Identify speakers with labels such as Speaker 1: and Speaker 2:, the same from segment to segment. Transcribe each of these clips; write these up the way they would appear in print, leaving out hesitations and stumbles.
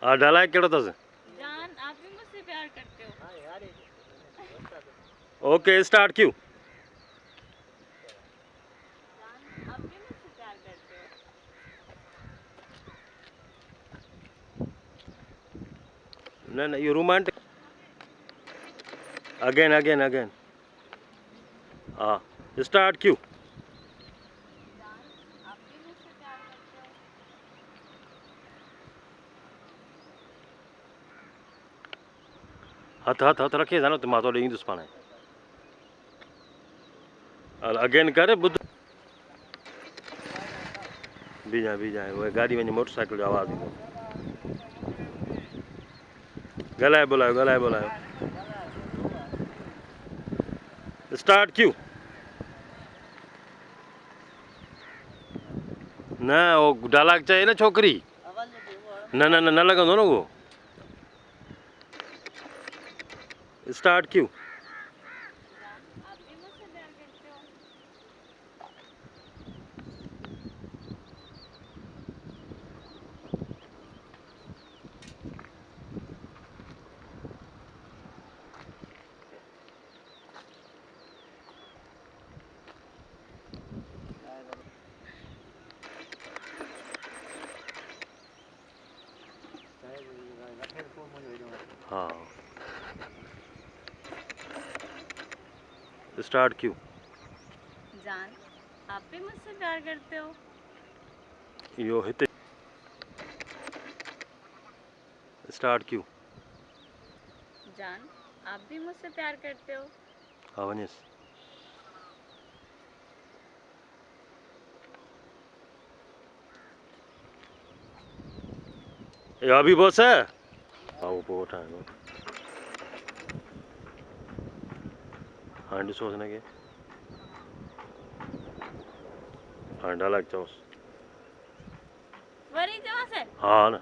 Speaker 1: हाँ डाला केड़ो तो
Speaker 2: जान आप भी मुझसे प्यार करते हो।
Speaker 1: ओके स्टार्ट क्यों
Speaker 2: जान आप भी मुझसे प्यार करते हो।
Speaker 1: नहीं ये रोमांटिक अगेन अगेन अगेन हाँ स्टार्ट क्यों
Speaker 2: जान आप भी मुझसे प्यार करते हो।
Speaker 1: हथ हथ हथ रखे जानो तो मातो ॾेई दुस पाणे अगेन करे बुध बीजा वो गाड़ी वञे मोटरसाइकिल जो आवाज़ ईंदो ॻाल्हाए ॿोलायो स्टार्ट क्यों न वो डायलॉग चए न छोकरी न लगंदो न वो स्टार्ट क्यों
Speaker 2: जान आप भी मुझसे प्यार करते हो।
Speaker 1: हाँ स्टार्ट क्यों
Speaker 2: जान आप भी मुझसे प्यार करते हो।
Speaker 1: यो हिते स्टार्ट क्यों
Speaker 2: जान आप भी मुझसे प्यार करते हो।
Speaker 1: हाँ वञेस या भी बॉस है हाँ वो पोट है हाँ ॾिसो हिनखे हाँ डायलॉग चओसि
Speaker 2: वरी चवां से
Speaker 1: हाँ न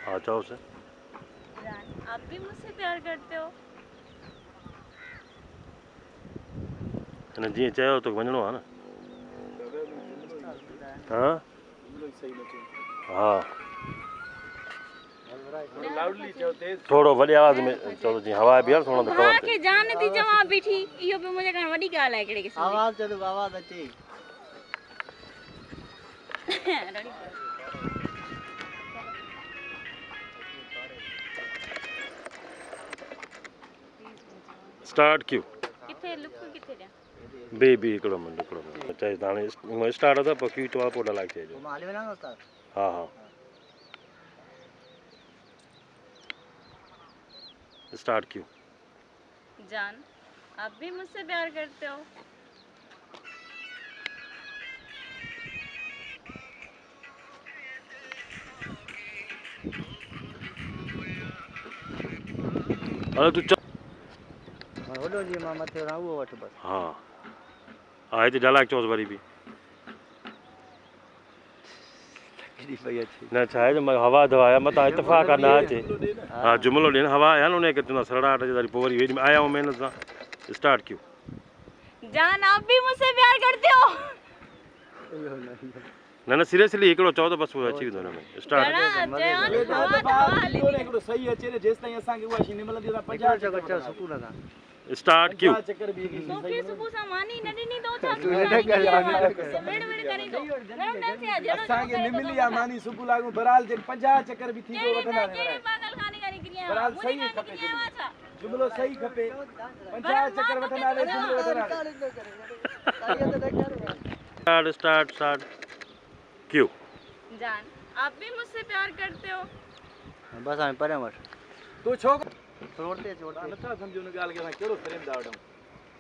Speaker 1: हाँ चओसि
Speaker 2: जान आप भी मुझसे प्यार करते हो।
Speaker 1: हिन जीअं चयो तो वञिणो आहे न हाँ हाँ थोड़ो वॾे आवाज़ में चओ जीअं हवा बि आहे थोरो त
Speaker 2: भाउ खे जान थी चवां बीठी इहो बि मुंहिंजे कारण वॾी ॻाल्हि आहे कहिड़े क़िस्म जी।
Speaker 3: आवाज़ चलो आवाज़ अचे
Speaker 1: स्टार्ट क्यों
Speaker 2: किथे लुक किथे ॾियां
Speaker 1: बी हिकिड़ो मिंट चए त हाणे स्टार्ट आहे त पोइ क्यू तो पोइ डायलॉग चइजो
Speaker 3: मां हली वञा न उस्ताद
Speaker 1: हाँ हाँ स्टार्ट क्यों
Speaker 2: जान आप भी मुझसे प्यार करते हो।
Speaker 1: अरे तू चल
Speaker 3: होॾो जीअं मां मथे वञा उहो वठि बसि
Speaker 1: हाँ हाँ हिते डायलॉग चओसि वरी बि
Speaker 3: केॾी पई अचे
Speaker 1: न छा आहे न हवा दवा आहे मथां इतफ़ाक़ आहे न अचे हा जुमिलो ॾियनि हवा आहे न उनखे चवंदा सड़ाहट जे वरी पोइ वरी वेॾी आया आहियूं महिनत सां स्टार्ट क्यों
Speaker 2: जान आप भी मुझसे प्यार करते हो।
Speaker 1: न सीरियसली हिकिड़ो चओ त बसि उहो अची वेंदो हिन में स्टार्ट
Speaker 4: सही अचे जेसि ताईं असांखे उहा शइ न मिलंदी असां 50 चकर
Speaker 3: सुकून सां
Speaker 1: स्टार्ट क्यों
Speaker 4: चकर बि
Speaker 2: तोखे सुबुह सां मानी न ॾिनी तो छा
Speaker 3: तूं हिन करे
Speaker 2: विड़ विड़ करी तो गरम न थिया जहिड़ो
Speaker 4: असांखे न मिली आहे मानी सुबुह लागू बराल जे 50 चकर बि थी तो वठंदा
Speaker 2: कहिड़ी पागलखानी करी क्रिया
Speaker 4: बराल सही खपे जुमिलो सही खपे 50 चकर वठंदा जुमिलो वठंदा
Speaker 1: स्टार्ट क्यों
Speaker 2: जान आप भी मुझसे प्यार करते हो।
Speaker 3: बसि हाणे परियां वठि
Speaker 4: तूं छो
Speaker 3: छोड़ते
Speaker 4: नथा सम्झो न ॻाल्हि खे असां कहिड़ो प्रेम था वठूं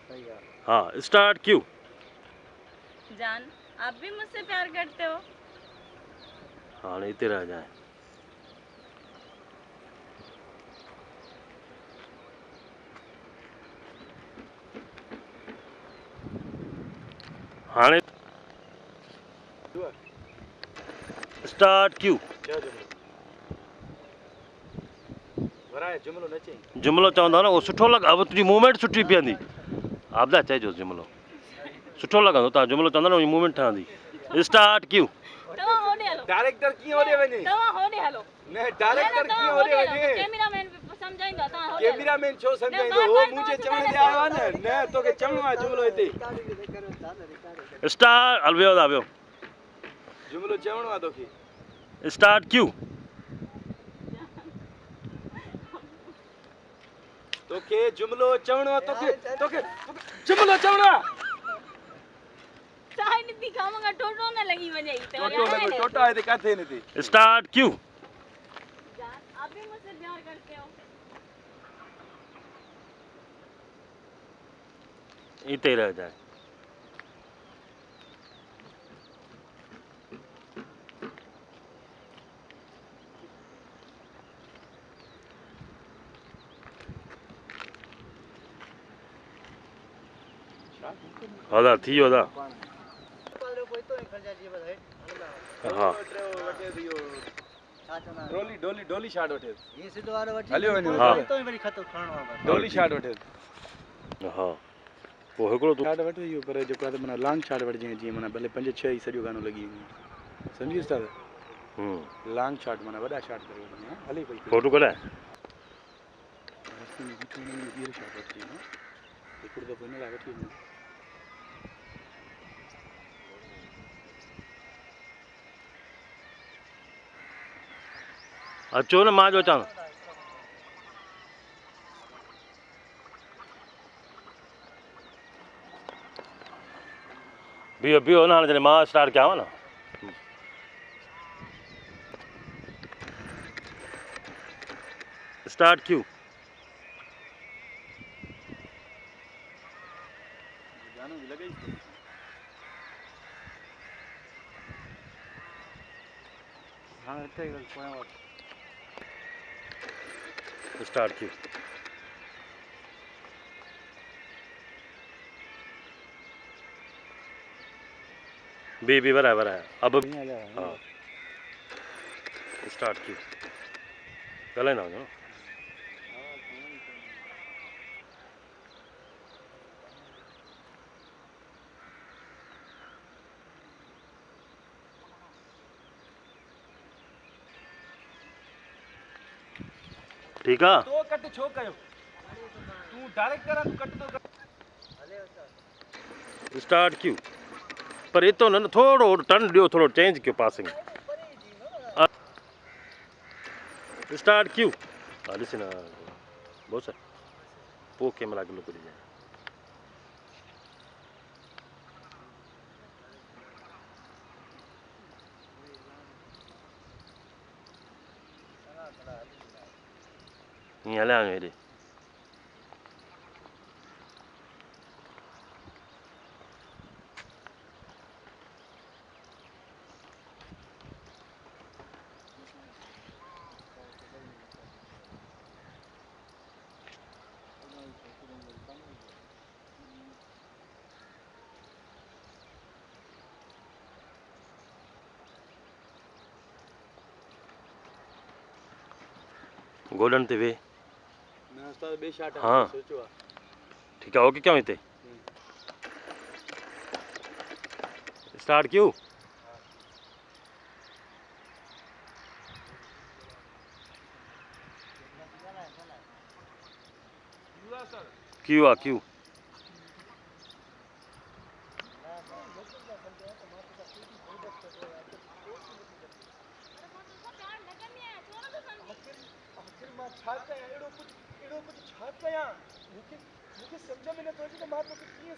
Speaker 3: सही आहे
Speaker 1: हाँ स्टार्ट क्यों
Speaker 2: जान आप भी मुझसे प्यार करते हो।
Speaker 1: हाणे हिते रह जाए हाणे स्टार्ट क्यू
Speaker 4: चओ जुमिलो वराए जुमिलो न चई
Speaker 1: जुमिलो चवंदो न उहो सुठो लॻा अब तुंहिंजी मूवमेंट सुठी बीहंदी आपदा चइजो जुमिलो सुठो लॻंदो तव्हां जुमिलो चवंदा न मूवमेंट ठहंदी स्टार्ट क्यू
Speaker 2: तव्हां होॾे हलो
Speaker 4: डायरेक्टर कीअं होॾे वञे
Speaker 2: तव्हां होॾे हलो
Speaker 4: न डायरेक्टर कीअं होॾे वञे
Speaker 2: कैमरामैन सम्झाईंदा तव्हां होॾे हलो
Speaker 4: कैमरामैन छो सम्झाईंदो हो मुंहिंजे चवण ते आयो आहे न तोखे चवणो आहे जुमिलो हिते
Speaker 1: स्टार्ट हल वियो था वियो
Speaker 4: जुमिलो चवणो आहे तोखे
Speaker 1: स्टार्ट क्यू
Speaker 4: तोखे जुमिलो चवणो आहे तोखे तोखे जुमिलो चवणो आहे
Speaker 2: साइड दी खामगा टोटो न लगी वञे
Speaker 4: टोटो टोटा हिते काथे न थी
Speaker 1: स्टार्ट क्यू
Speaker 2: जान आप भी मुझसे प्यार करते हो
Speaker 1: इते ही रह जाए हला थी वियो था हाँ
Speaker 4: डोली डोली डोली शॉट वठे
Speaker 3: ये सिधो वारो वठी
Speaker 4: हलियो वञो
Speaker 1: हा।
Speaker 3: तो वरी खतो खणणो आहे बस
Speaker 4: डोली शॉट वठे
Speaker 1: हाँ पोइ हिकिड़ो तूं
Speaker 4: शॉट वठो इहो पर जेको आहे माना लॉन्ग शॉट वठिजे जीअं माना भले 5-6 ई सॼो गानो लॻी वञे सम्झी था लॉन्ग शॉट माना वॾा शॉट करे वठिजे हा हले पई
Speaker 1: फोटो कढाए
Speaker 4: रस्ते में बीठो वञी ॿीहर शॉट वठी हा हिकिड़ो दफ़ो हिन लाइ वठी वञो
Speaker 1: अचो न मां जो अचां बीहो बीहो न हाणे जॾहिं मां स्टार्ट कयांव न स्टार्ट क्यू
Speaker 4: गानो भी लॻे ई
Speaker 3: हां हिते पोयां वठ
Speaker 1: स्टार्ट क्यू बी बराबर है अब हाँ स्टार्ट क्यू ॻाल्हाईंदा वञो न ठीकु आहे
Speaker 4: तो कट छो कयो तूं डायरेक्टर आहे तूं कट तो कर
Speaker 1: स्टार्ट क्यू पर एतिरो न थोरो टर्न ॾियो थोरो चेंज कयो पासिंग स्टार्ट क्यू हा ॾिस न बॉस पोइ कैमरा अॻिलो कढी ॾिजांइ हीअं हलिया वञो हेॾे गोडन ते वेह
Speaker 4: मैं उस्ताद बे शॉट
Speaker 1: हाँ।
Speaker 4: सोचो आहे
Speaker 1: ठीक है ओके क्यों हिते स्टार्ट क्यू क्यू आ क्यू
Speaker 4: आखिर मां छा कयां अहिड़ो कुझु छा कयां मूंखे सम्झ में नथो अचे त मां तोखे कीअं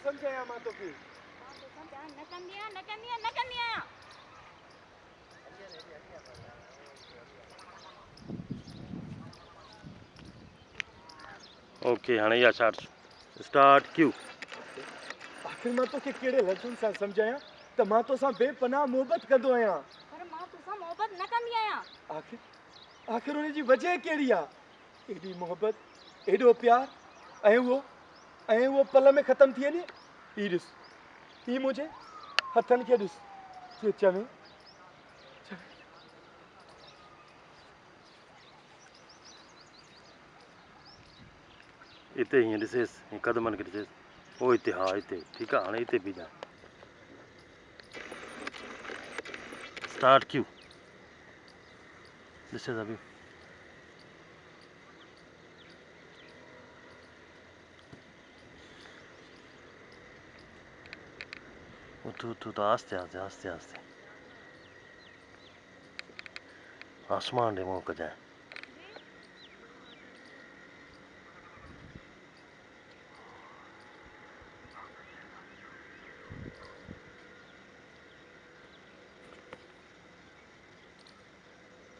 Speaker 4: सम्झायां मां तोखे
Speaker 2: न कंदी आहियां
Speaker 1: ओके हाणे इहा शॉट स्टार्ट क्यू
Speaker 4: आखिर मां तोखे कहिड़े लफ़्ज़नि सां सम्झायां त मां तोसां बेपनाह मोहबत कंदो आहियां
Speaker 2: पर मां तोसां मोहबत न कंदी आहियां
Speaker 4: आखिर उन जी वजह कहिड़ी आहे एॾी मोहबत एॾो प्यार ऐं उहो पल में ख़तमु थी वञे ही ॾिस ही मुंहिंजे हथनि खे ॾिस कीअं चवे
Speaker 1: हिते हीअं ॾिसेसि हीअं कदमनि खे ॾिसेसि ओ हिते हा हिते ठीकु आहे हाणे हिते बीहजांइ स्टार्ट क्यू ॾिसेसि अभी उठ उठ उठ आस्ते आस्ते आस्ते आस्ते आसमान ॾे मुंहुं कजांइ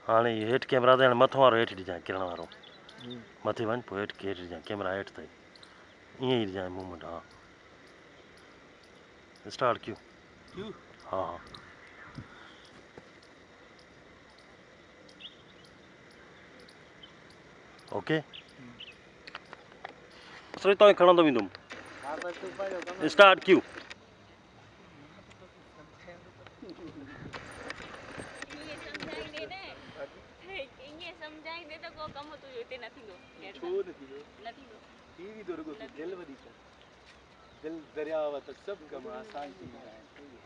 Speaker 1: हाणे इहे हेठि कैमरा ते हाणे मथां वारो हेठि ॾिजांइ किरण वारो मथे वञ पोइ हेठि ॾिजांइ कैमरा हेठि ताईं ईअं ई ॾिजांइ मूवमेंट हा स्टार्ट क्यू हा हा ओके सो ताईं खणंदो वेंदुमि
Speaker 3: हाँ बस तू पायो कम
Speaker 1: स्टार्ट क्यू
Speaker 2: ईअं सम्झाईंदे न ईअं सम्झाईंदे त को कमु तुंहिंजो हिते न थींदो
Speaker 4: छो न थींदो
Speaker 2: न थींदो
Speaker 4: थी वेंदो रुगो तूं दिलि वधीक दिलि दरियाव त सभु कम आसान थी वेंदा आहिनि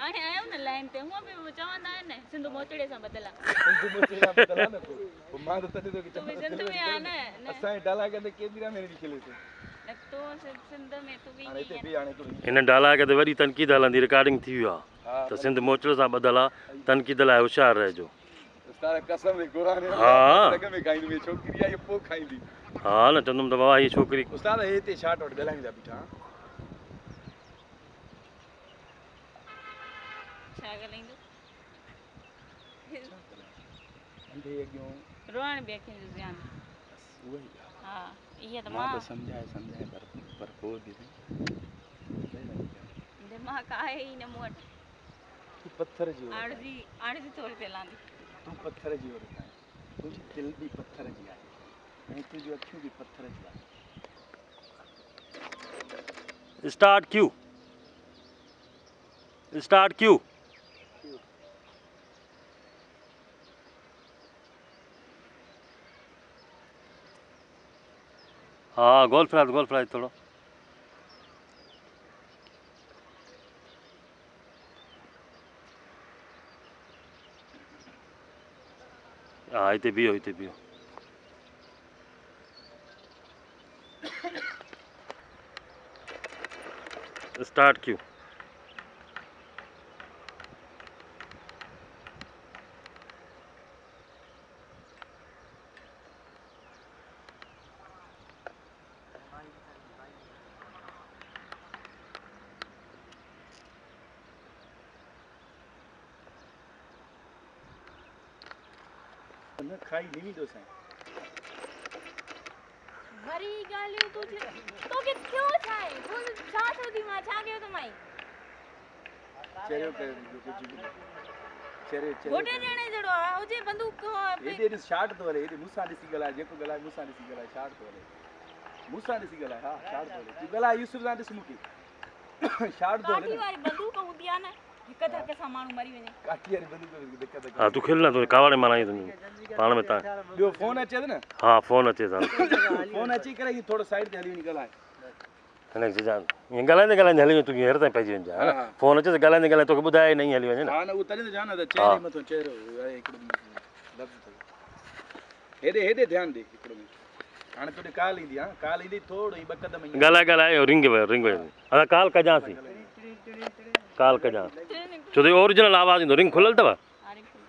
Speaker 2: हाणे आयो न लाइन ते हूअं बि चवंदा आहिनि न सिंधु मोचड़े सां बदल आहे
Speaker 4: सिंधु मोचड़े सां बदल आहे न पोइ मां त तॾहिं तोखे
Speaker 2: तूं बि
Speaker 4: चवां
Speaker 2: सिंध में आहे न न
Speaker 4: असांजे डालाके ते केतिरा में खिलेसि
Speaker 2: न तूं सिंध में तूं बि
Speaker 4: हाणे
Speaker 2: ईअं
Speaker 4: हिते
Speaker 2: ई
Speaker 4: बि हाणे तूं
Speaker 1: हिन डालाके ते वॾी तनक़ीद हलंदी रिकॉर्डिंग थी वियो आहे
Speaker 4: हा
Speaker 1: त सिंध मोचड़ सां ॿधल आहे तनक़ीद लाइ होशियारु रहिजो
Speaker 4: उस्ताद कसम क़ुरान
Speaker 1: हा।
Speaker 4: लॻ में खाईंदी मुंहिंजी छोकिरी आहे पोइ खाईंदी
Speaker 1: हा न चवंदुमि त बाबा हीअ छोकिरी
Speaker 4: उस्ताद हिते छाट वटि ॻाल्हाईंदा बीठा
Speaker 2: छा ॻाल्हाईंदो
Speaker 4: अंधे अॻियों
Speaker 2: रोअण बि अखियुनि जो ध्यानु
Speaker 4: उहो ई
Speaker 2: हा इहा त
Speaker 4: मां
Speaker 2: मां
Speaker 4: त सम्झाए पर पोइ बि
Speaker 2: दिमाग़ आहे ई न मूं वटि
Speaker 4: तूं पत्थर जी
Speaker 2: आड़जी तौर ते हलांदी
Speaker 4: तूं पत्थर जी ओर आहीं तुंहिंजी दिलि बि पत्थर जी आहे ऐं तुंहिंजूं अखियूं बि पत्थर जी आहे
Speaker 1: स्टार्ट क्यू स्टार्ट क्यू हा गोल फ्राई थोरो हा हिते बीहो स्टार्ट क्यू
Speaker 4: न खाई ॾिनी थो साईं
Speaker 2: वरी ॻाल्हियूं तूं तोखे थियो छा आहे तूं छा थियो थी मां छा कयो थो माई
Speaker 4: चरियो कर
Speaker 2: गोटे ॼणे जहिड़ो आहे हुजे बंदूक
Speaker 4: हेॾे ॾिस छाट थो हले हेॾे मूंसां ॾिसी ॻाल्हाए जेको ॻाल्हाए मूंसां ॾिसी ॻाल्हाए छाट थो हले मूंसां ॾिसी ॻाल्हाए हा छाट थो हले तूं ॻाल्हाए यूसुफ सां ॾिस मूंखे छाट थो हले
Speaker 2: काठी वारी बंदूक हूंदी आहे न हिक धक सां माण्हू मरी वञे
Speaker 4: काठी वारी बंदूक दिक़त
Speaker 1: हा तूं खिल न तूं कावड़े माना पाण में तव्हां
Speaker 4: ॿियो फोन अचे न
Speaker 1: हा फोन अचे थो
Speaker 4: फोन अची करे थोरो साइड ते हली वञी ॻाल्हाए
Speaker 1: हिन खे चइजां ईअं ॻाल्हाईंदे हली वञे तूं हेर ताईं पइजी वञे
Speaker 4: हा।
Speaker 1: फोन अचे त ॻाल्हाईंदे तोखे ॿुधाए न हली वञे न
Speaker 4: हा न उहो तॾहिं त जान त चहिरे मथां चहिरो आहे हिकिड़ो लफ़्ज़ हेॾे ध्यानु ॾे हिकिड़ो हाणे तोॾे काल ईंदी हा काल ईंदी थोरो ई ॿ क़दम
Speaker 1: ॻाल्हाए रिंग असां काल कजांसीं छो त ओरिजिनल आवाज़ ईंदो रिंग खुलियल अथव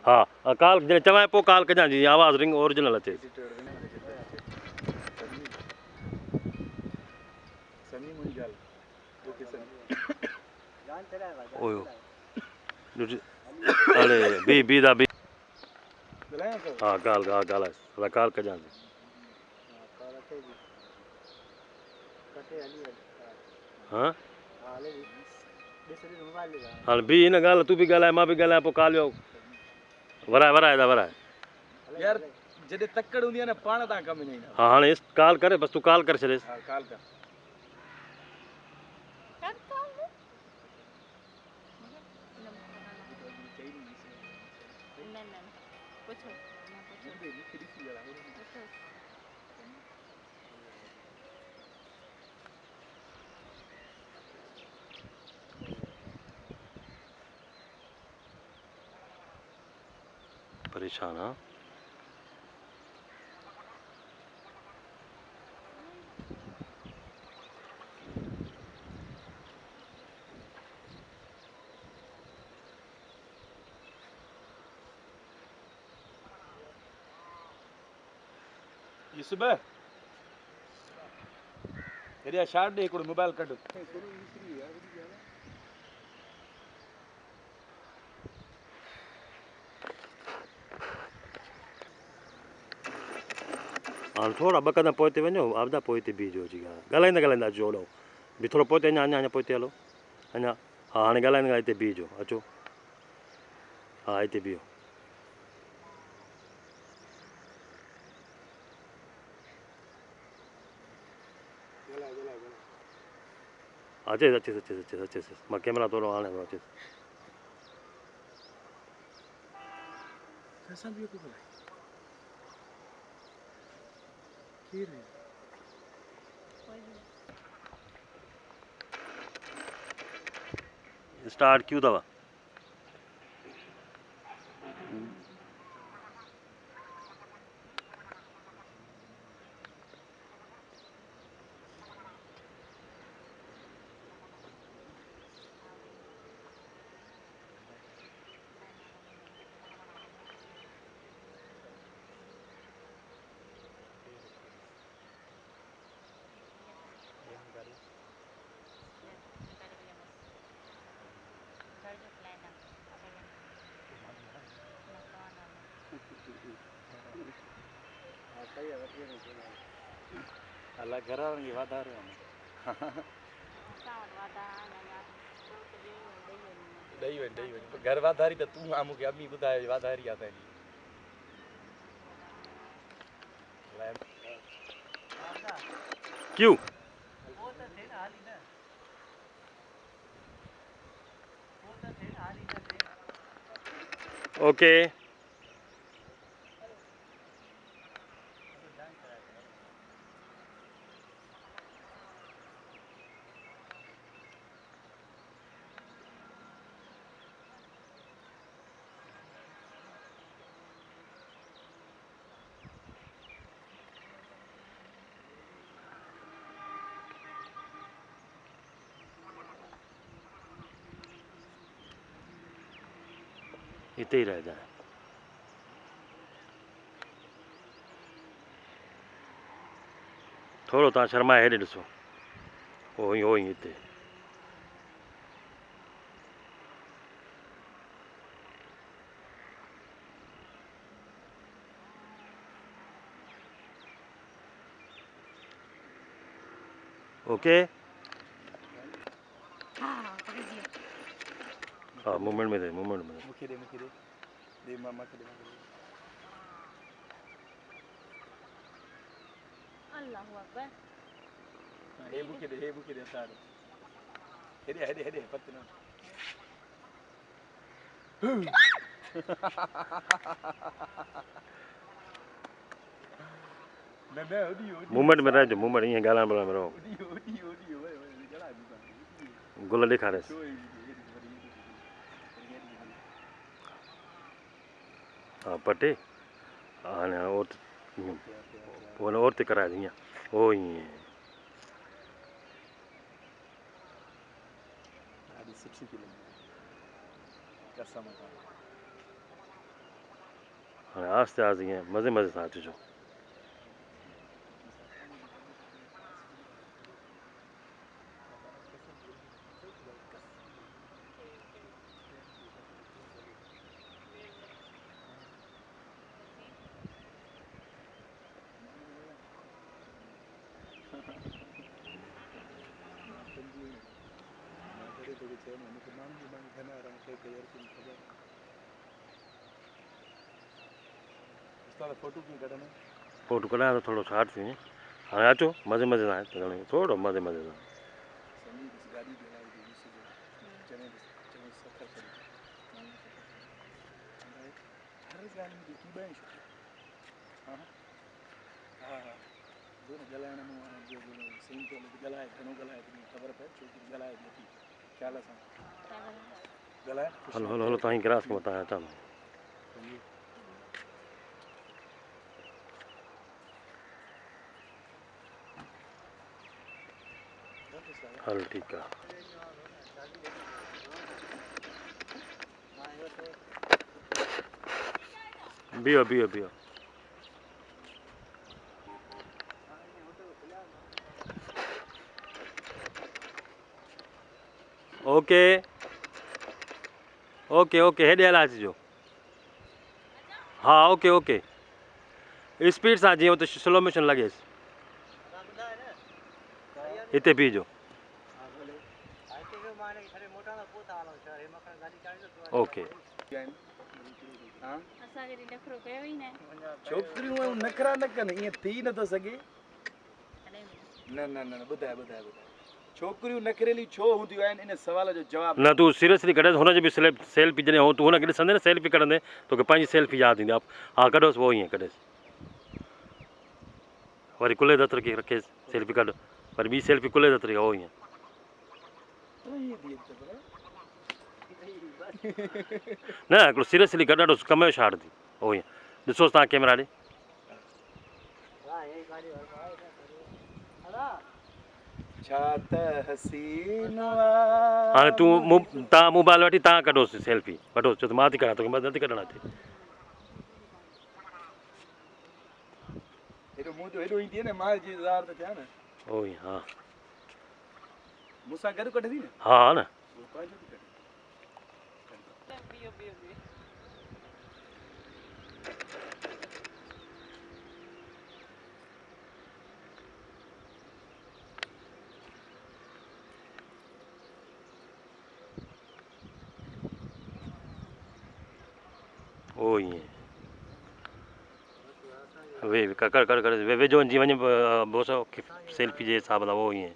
Speaker 1: हा काल जॾहिं चवां पोइ काल कजांसीं जीअं आवाज़ रिंग ओरिजिनल अचे
Speaker 4: सम्झी मुंहिंजी ॻाल्हि तोखे
Speaker 1: ओयो हले बी दा बी
Speaker 4: ॻाल्हायां थो
Speaker 1: हा ॻाल्हाए असां काल कजांसीं हा हाणे बी हिन ॻाल्हि तूं बि ॻाल्हाए मां बि ॻाल्हायां पोइ काल वियो वराए
Speaker 4: यार जॾहिं तकड़ हूंदी आहे न पाण तव्हां कमु न ईंदा
Speaker 1: हा हाणे काल करे बसि तूं काल करे छॾेसि
Speaker 4: हा काल कर
Speaker 1: परेशान हाँ
Speaker 4: यूसुफ हेरिया शार्ट दे हिकिड़ो मोबाइल कढ
Speaker 1: हाणे थोरा ॿ कदम पोइ ते वञो आपदा पोइ ते बीहजो अची ॻाल्हाईंदा ॻाल्हाईंदा अचो ओॾो बि थोरो पोइ ते अञा पोइ ते हलो अञा हा हाणे ॻाल्हाईंदा हिते बीहजो अचो हा हिते बीहो अचेसि अचेसि अचेसि अचेसि अचेसि मां कैमरा थोरो हाणे अचेसि
Speaker 4: कैसा भी को गलाए केर है
Speaker 1: स्टार्ट क्यों अथव
Speaker 4: अल्लाह घर वारनि खे वाधारे ॾेई वञ घर वाधारी त तूं आहे मूंखे अम्मी ॿुधायो वाधारी आहे
Speaker 1: क्यों ओके हिते ही रह जाए थोरो तव्हां शर्माए हेॾे ॾिसो ओ ई हिते ओके हाँ मूवमेंट में दे
Speaker 4: मूंखे दे मामा खे दे
Speaker 2: अल्लाहु अकबर
Speaker 4: हे मूंखे दे असां हेॾे पत न
Speaker 1: मूवमेंट में रहजो मूवमेंट ईअं ॻाल्हाइण ॿोलाइण में रहो गुल ॾेखारेसि हा पटे हाणे ओट पोइ ओर ते कराए ईअं ओ ईअं
Speaker 4: ॾाढी सुठी थी लॻी कसम सां
Speaker 1: हाणे आस्ते आस्ते ईअं मज़े मज़े सां अचिजो
Speaker 4: फोटो कीअं कढंदा
Speaker 1: फोटो कढायां त थोरो शार्ट थी वञे हाणे अचो मज़े मज़े सां थोरो मज़े मज़े सां
Speaker 4: गाॾी बि हलाई चवे सफ़र करे हर ॻाल्हि में जेकी ॿ हा हा हा दोनों ॻाल्हाइण में सही थो लॻे ॻाल्हाए घणो ॻाल्हाए ख़बर पए छोकिरी ॻाल्हाए नथी ख़्याल सां ॻाल्हाए
Speaker 1: हलो हलो हलो तव्हां ई गिरास में तव्हां अचां हल ठीक है। बियो बियो बियो। ओके ओके ओके हेॾे हलाए अचिजो। हाँ ओके ओके स्पीड सां जीअं उते स्लो मोशन लॻेसि। हिते बीहजो। ओके
Speaker 3: हाँ
Speaker 2: असांखे ॾे नखरो कयो ई न
Speaker 4: छोकिरियूं नखरा न कनि, ईअं थी नथो सघे।
Speaker 2: कॾहिं बि
Speaker 4: न न न ॿुधाए ॿुधाए ॿुधाए छोकिरियूं नखरेली छो हूंदियूं आहिनि, इन सवाल जो जवाबु
Speaker 1: न तूं सीरियसली कढेसि हुनजी बि सेल्फी जॾहिं हो तूं हुनखे ॾिसंदे न सेल्फी कढंदे तोखे पंहिंजी सेल्फी यादि ईंदी। हा कढोसि उहो ईअं कढेसि। वरी कुल्हे दत्र खे रखेसि सेल्फी कढ, वरी ॿी सेल्फी कुल्हे दत्र खे हो ईअं। न हिकिड़ो सीरियसली कढ, ॾाढो कम जो शॉट थी हो ईअं। ॾिसोसि तव्हां कैमरा ॾे।
Speaker 4: छा त हसीन
Speaker 1: हाणे तव्हां मोबाइल वठी तव्हां कढोसि सेल्फी वठोसि। छो त मां थी कढां तोखे मदद नथी कढण अचे।
Speaker 4: हेॾो मुंहुं त हेॾो ईंदी न मां जी ज़ार त थिया न।
Speaker 1: हो ईअं हा
Speaker 4: मूंसां गॾु कढंदी न।
Speaker 1: हा न
Speaker 4: पंहिंजो थी कढे।
Speaker 2: बियो बियो बियो
Speaker 1: हो ईअं वे कर कर कर वेझो वञी वञे बोसो सेल्फी जे हिसाब सां वो ईअं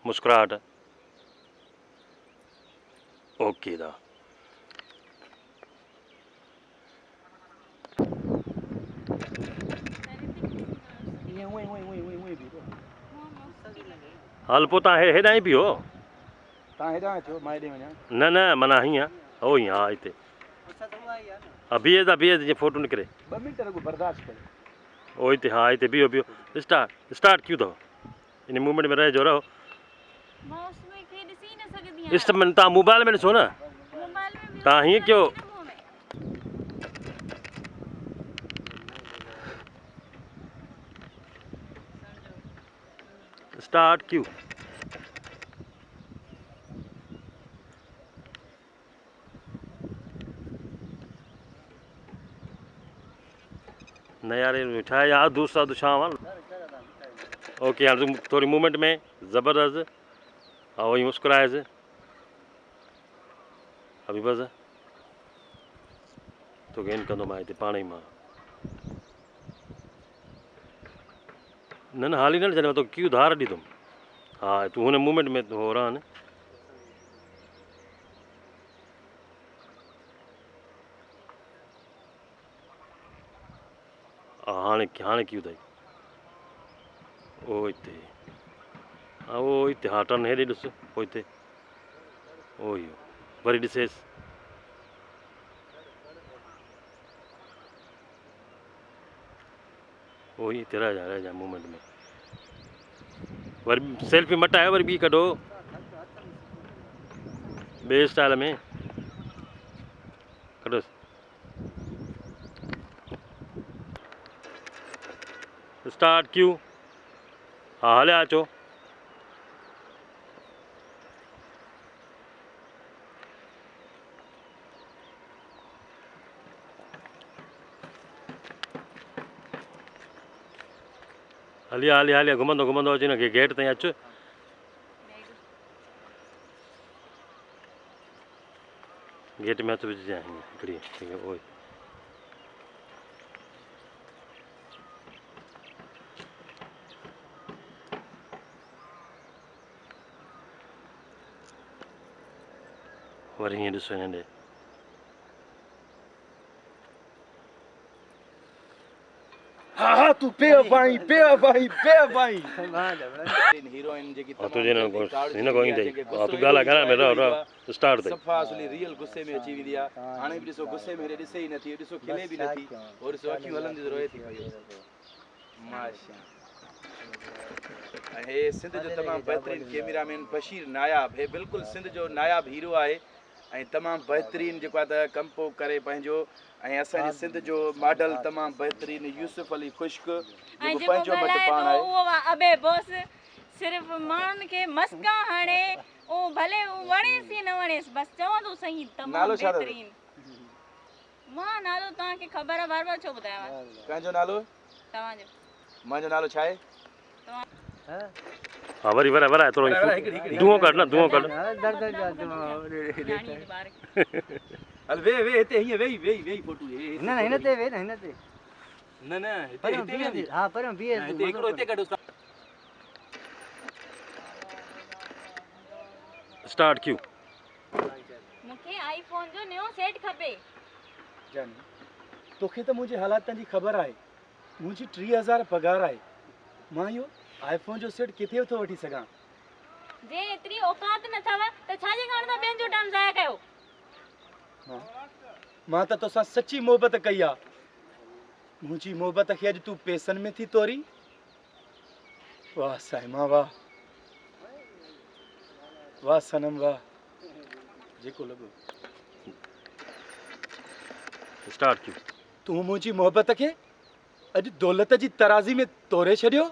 Speaker 1: मुस्कुराहट। ओके दा
Speaker 4: ईअं उएं उएं उएं उएं उएं बि थो।
Speaker 1: हल पोइ तव्हां हेॾां ई बीहो।
Speaker 4: तव्हां हेॾां अचो मां हेॾे वञा।
Speaker 1: न न माना हीअं हो ईअं हा हिते हा बीहे जीअं फोटो निकिरे।
Speaker 4: 2 मिंट रुगो बर्दाश्त कयो।
Speaker 1: ओ हिते हा हिते बीहो बीहो स्टार्ट क्यों अथव इन मूवमेंट में रहिजो रहो।
Speaker 2: मां उसमें खे ॾिसी न सघंदी आहियां।
Speaker 1: तव्हां मोबाइल में ॾिसो न।
Speaker 2: मोबाइल में बि
Speaker 1: तव्हां हीअं कयो स्टार्ट क्यों। न यार छा आहे यार दूसरा दुशाम ओके हाणे थोड़ी मूवमेंट में ज़बरदस्त हा वही मुस्कुराएसि अभी बस तोखे इन कंदो मां हिते पाण ई मां। न न हाली न छॾे तोखे क्यों धार ॾींदुमि। हा तूं हुन मूवमेंट में हो रह न। हा हाणे क्यों अथई ओ हिते हा उहो हिते हा टर्न हेॾे ॾिस पोइ हिते ओ इहो वरी ॾिसेसि। ओ हिते रह जा मूवमेंट में वरी सेल्फी मटायो वरी ॿी कढो ॿिए स्टाइल में कढोसि। स्टार्ट क्यों हा हलिया अचो। हलिया घुमंदो अची न गेट ताईं अचु। गेट में हथु विझजांइ हीअं हिकिड़ी ओए वरी हीअं ॾिसो हिन ॾे
Speaker 4: हा हा तू बेवफाई हीरोइन जेकी
Speaker 1: हिन को ईंदई तूं ॻाल्हाए में रह स्टार्ट अथई।
Speaker 4: सफ़ा असली रियल गुस्से में अची वेंदी आहे। हाणे बि ॾिसो गुस्से में ॾिसे ई नथी, ॾिसो खिले बि नथी और ॾिसो अखियूं हलंदियूं रहे थी पयूं। माशा
Speaker 3: हे सिंध जो तमामु बहितरीन कैमरामैन बशीर नायाब, हे बिल्कुलु सिंध जो नायाब हीरो आहे ऐं तमामु बहितरीन जेको आहे त कंपो करे पंहिंजो। ऐं असांजे सिंध जो मॉडल तमामु बहितरीन यूसुफ अली खुश्क
Speaker 2: ऐं
Speaker 3: जेको
Speaker 2: जेको
Speaker 3: पंहिंजो मट
Speaker 2: ॻाल्हाए
Speaker 3: पाण
Speaker 2: थो
Speaker 3: आहे।
Speaker 2: उहो अबे बॉस सिर्फ़ माण्हुनि खे मस्का हाणे उहो भले वणेसि या न वणेसि बसि चवंदो सही तमामु
Speaker 3: नालो छा अथव?
Speaker 2: बहितरीन। मां नालो तव्हांखे ख़बर आहे, बार बार छो ॿुधायांव
Speaker 3: कंहिंजो नालो?
Speaker 2: तव्हांजो?
Speaker 3: मुंहिंजो नालो छा आहे?
Speaker 1: हाँ वरी वरा वरा थोरो धुओं कढ न धुओं कढ।
Speaker 2: न्याणी जे ॿार खे
Speaker 3: हल वे हिते हीअं वेही वेही वेही फोटू
Speaker 5: न हिन ते वे न हिन ते
Speaker 3: न हिते
Speaker 5: हा पर बीहे
Speaker 3: हिकिड़ो हिते कढो।
Speaker 1: Start cue.
Speaker 2: मूंखे आईफोन जो नयो सेट खपे।
Speaker 4: जानी तोखे त मुंहिंजे हालातनि जी ख़बर आहे। मुंहिंजी 3000 पगार आहे। मां इहो आईफोन जो सेट किथे थो वठी सघां?
Speaker 2: जे एतिरी औकात न अथव त छाजे कारण सां ॿियनि जो टाइम ज़ाया कयो?
Speaker 4: मां त तोसां सची मोहबत कई आहे। मुंहिंजी मोहबत खे अॼु तूं पैसनि में थी तोरी? वाह साईमा वाह, वाह सनम वाह, जेको लॻो।
Speaker 1: Start Q.
Speaker 4: तूं मुंहिंजी मोहबत खे अॼु दौलत जी तराज़ी में तोरे छॾियो?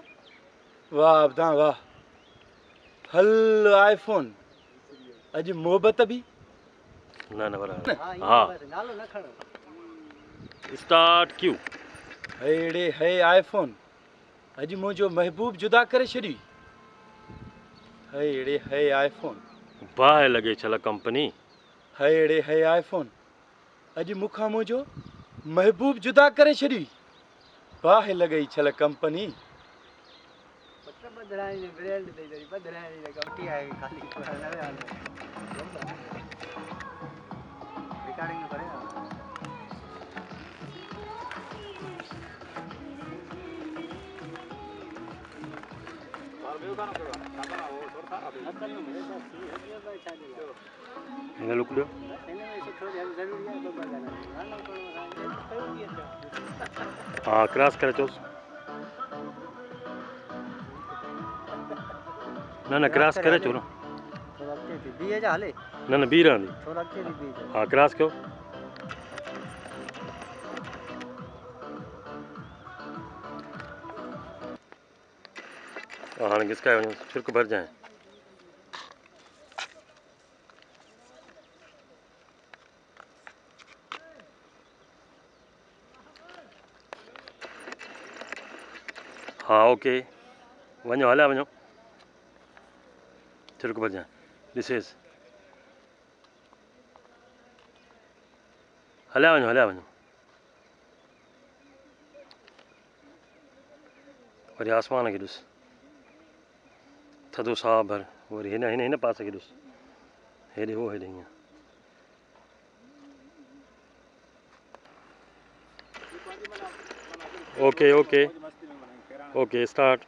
Speaker 4: वाह अब्दा वाह। हल आईफोन, अॼु मोहबत बि
Speaker 1: न न वरा हाँ
Speaker 5: नालो न खण।
Speaker 1: Start cue.
Speaker 4: हेड़े हे आईफोन, अॼु मुंहिंजो महबूब जुदा करे छॾी। हेड़े हे आईफोन,
Speaker 1: बाहि लॻे छल कंपनी।
Speaker 4: हेड़े हे आईफोन, अॼु मूंखां मुंहिंजो महबूब जुदा करे छॾी। बाहि लॻई छल कंपनी।
Speaker 5: बदराणी ब्रेड दे दे बदराणी का कंपनी है खाली पुराना है रिकॉर्डिंग में करेगा।
Speaker 1: हिन लुक ॾियो। हाँ क्रॉस करे चोसि। न न क्रॉस करे चो न।
Speaker 5: बीए जा हले
Speaker 1: न न बी रहंदी।
Speaker 5: थोड़ा अॻिते थी बीह
Speaker 1: हाँ क्रॉस कयो। हाणे घिसकाए वञो छिरक भरजांइ। हाँ ओके वञो हलिया वञो छिरक भरजांइ। ॾिसेसि हलिया वञो हलिया वञो। वरी आसमान खे ॾिस थधो साह भर। वरी हिन हिन हिन पासे खे ॾिस हेॾे हो हेॾे हीअं। Okay okay okay start.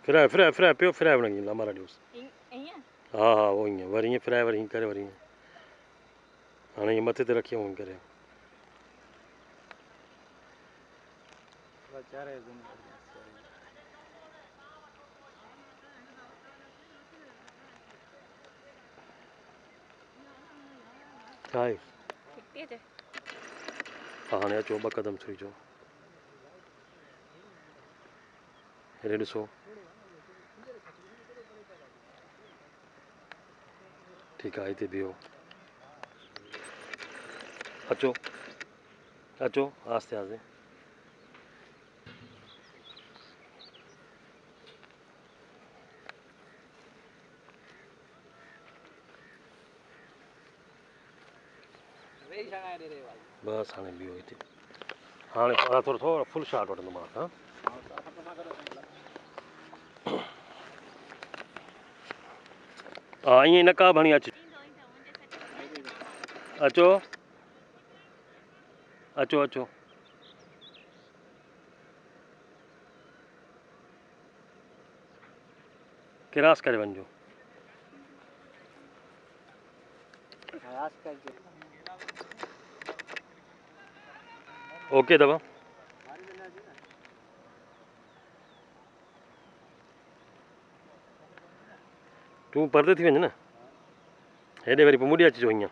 Speaker 1: फिराए फिराए फिराए पियो फिराए वञी लामारा ॾियोसि।
Speaker 2: ईअं
Speaker 1: हाँ हाँ वो ईअं वरी ईअं फिराए वरी ईअं करे वरी ईअं। हाणे ईअं मथे ते रखी ईअं करे। छा आहे?
Speaker 2: ठीक थी अचे?
Speaker 1: हाँ हाणे अचो ॿ कदम छुई अचो। हेॾे ॾिसो। ठीकु आहे हिते बीहो। अचो अचो आस्ते आस्ते। बस हाणे बीहो हिते। हाणे थोरो थोरो फुल शॉट वठंदोमांव। हाँ हाँ ईअं नकाब हणी अच। अचो अचो अचो। क्रॉस करे वञिजो। ओके दवा। तूं परते थी वञ न हेॾे वरी पोइ मुड़ी अचिजो हीअं